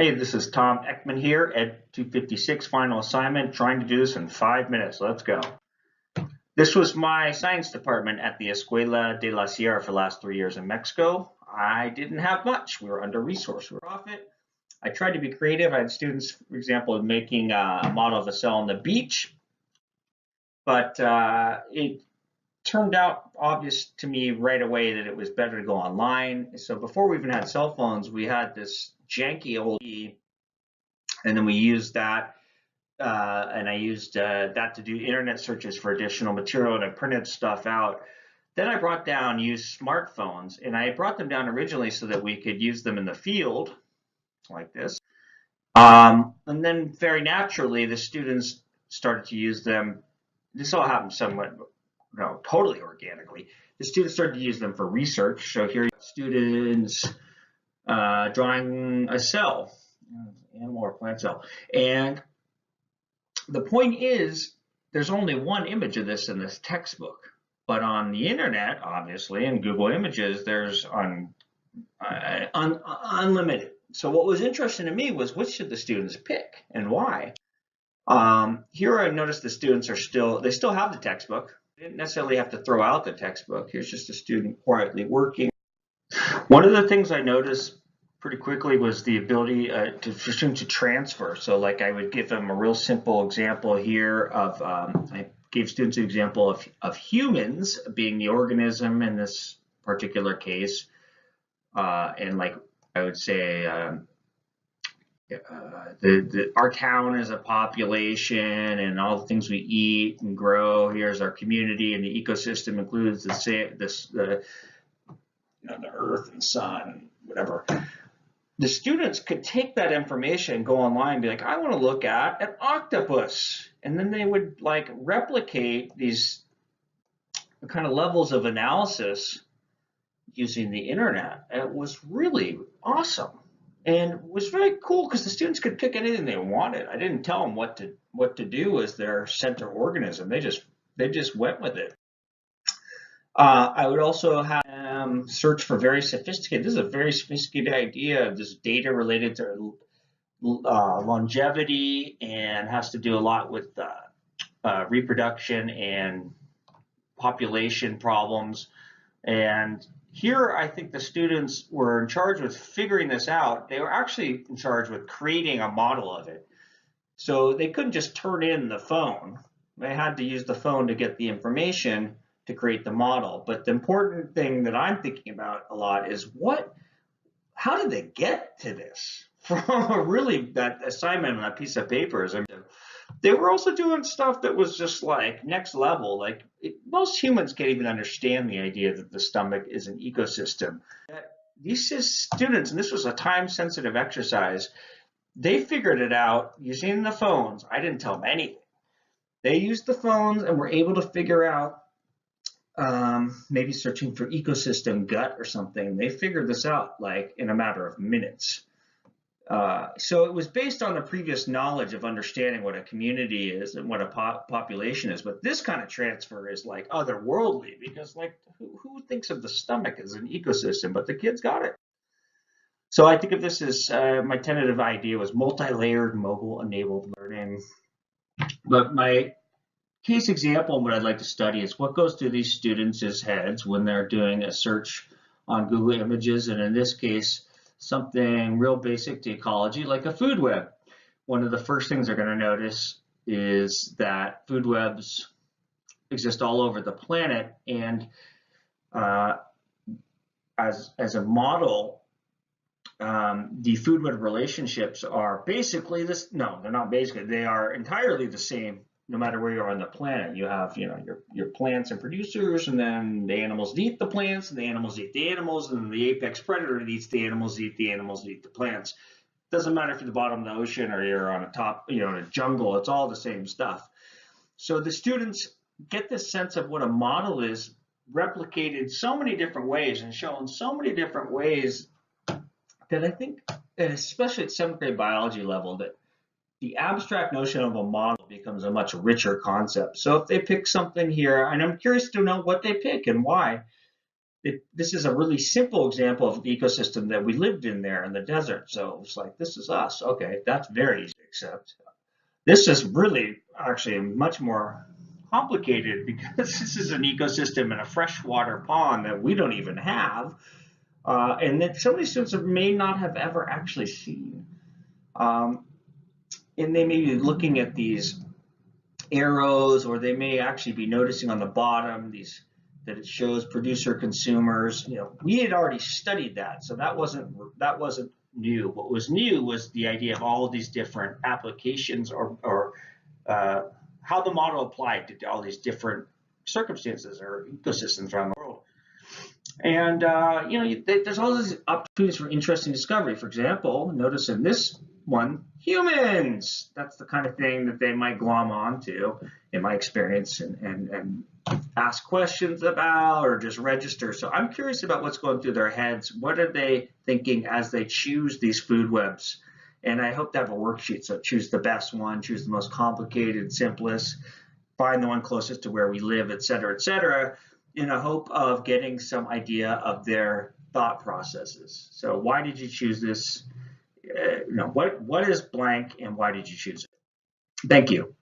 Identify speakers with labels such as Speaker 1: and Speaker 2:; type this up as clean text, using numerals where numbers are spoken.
Speaker 1: Hey, this is Tom Ekman here at 256 final assignment, trying to do this in 5 minutes. Let's go. This was my science department at the Escuela de la Sierra for the last 3 years in Mexico. I didn't have much. We were under-resourced. We were off it. I tried to be creative. I had students, for example, making a model of a cell on the beach, but it turned out obvious to me right away that it was better to go online. So before we even had cell phones, we had this janky old and then we used that and I used that to do internet searches for additional material, and I printed stuff out. Then I brought down used smartphones, and I brought them down originally so that we could use them in the field like this. And then very naturally, the students started to use them. This all happened somewhat, totally organically. The students started to use them for research. So here you have students drawing a cell, animal or plant cell. And the point is, there's only one image of this in this textbook. But on the internet, obviously, in Google Images, there's unlimited. So what was interesting to me was which should the students pick and why. Here I noticed the students they still have the textbook. They didn't necessarily have to throw out the textbook. Here's just a student quietly working. One of the things I noticed pretty quickly was the ability for students to transfer. So like I would give them a real simple example here of, I gave students an example of humans being the organism in this particular case. And like I would say, our town is a population and all the things we eat and grow. Here's our community, and the ecosystem includes the earth and sun, whatever. The students could take that information and go online and be like, I want to look at an octopus. And then they would like replicate these kind of levels of analysis using the internet. It was really awesome. And it was very cool because the students could pick anything they wanted. I didn't tell them what to do as their center organism. They just went with it. I would also have them search for very sophisticated. This is a very sophisticated idea. This data related to longevity and has to do a lot with reproduction and population problems. And here, I think the students were in charge with figuring this out. They were actually in charge with creating a model of it. So they couldn't just turn in the phone. They had to use the phone to get the information to create the model. But the important thing that I'm thinking about a lot is how did they get to this from that assignment on that piece of paper? They were also doing stuff that was just like next level. Like most humans can't even understand the idea that the stomach is an ecosystem. These students, and this was a time-sensitive exercise, they figured it out using the phones. I didn't tell them anything. They used the phones and were able to figure out maybe searching for ecosystem gut or something. They figured this out like in a matter of minutes. So it was based on the previous knowledge of understanding what a community is and what a population is. But this kind of transfer is like otherworldly because like who thinks of the stomach as an ecosystem? But the kids got it. So I think of this as my tentative idea was multi-layered mobile-enabled learning. But my case example and what I'd like to study is what goes through these students' heads when they're doing a search on Google Images, and in this case, something real basic to ecology like a food web. One of the first things they're going to notice is that food webs exist all over the planet, and as a model, the food web relationships are basically this. No, they're not basically. They are entirely the same. No matter where you are on the planet, you have your plants and producers, and then the animals eat the plants, and the animals eat the animals, and the apex predator eats the animals, eat the animals, eat the plants. Doesn't matter if you're at the bottom of the ocean or you're on a top, in a jungle. It's all the same stuff. So the students get this sense of what a model is, replicated so many different ways and shown so many different ways that I think, and especially at 7th grade biology level, that the abstract notion of a model becomes a much richer concept. So if they pick something here, and I'm curious to know what they pick and why, this is a really simple example of the ecosystem that we lived in there in the desert. So it's like, this is us. Okay, that's very easy to accept. This is really actually much more complicated because this is an ecosystem in a freshwater pond that we don't even have, and that some of these students may not have ever actually seen. And they may be looking at these arrows, or they may actually be noticing on the bottom these that it shows producer consumers. We had already studied that, so that wasn't new. What was new was the idea of all of these different applications, or how the model applied to all these different circumstances or ecosystems around the world. And there's all these opportunities for interesting discovery. For example, notice in this one, humans. That's the kind of thing that they might glom onto, in my experience, and ask questions about, or just register. So I'm curious about what's going through their heads. What are they thinking as they choose these food webs? And I hope to have a worksheet. So choose the best one, choose the most complicated, simplest, find the one closest to where we live, et cetera, in a hope of getting some idea of their thought processes. So why did you choose this? What is blank, and why did you choose it? Thank you.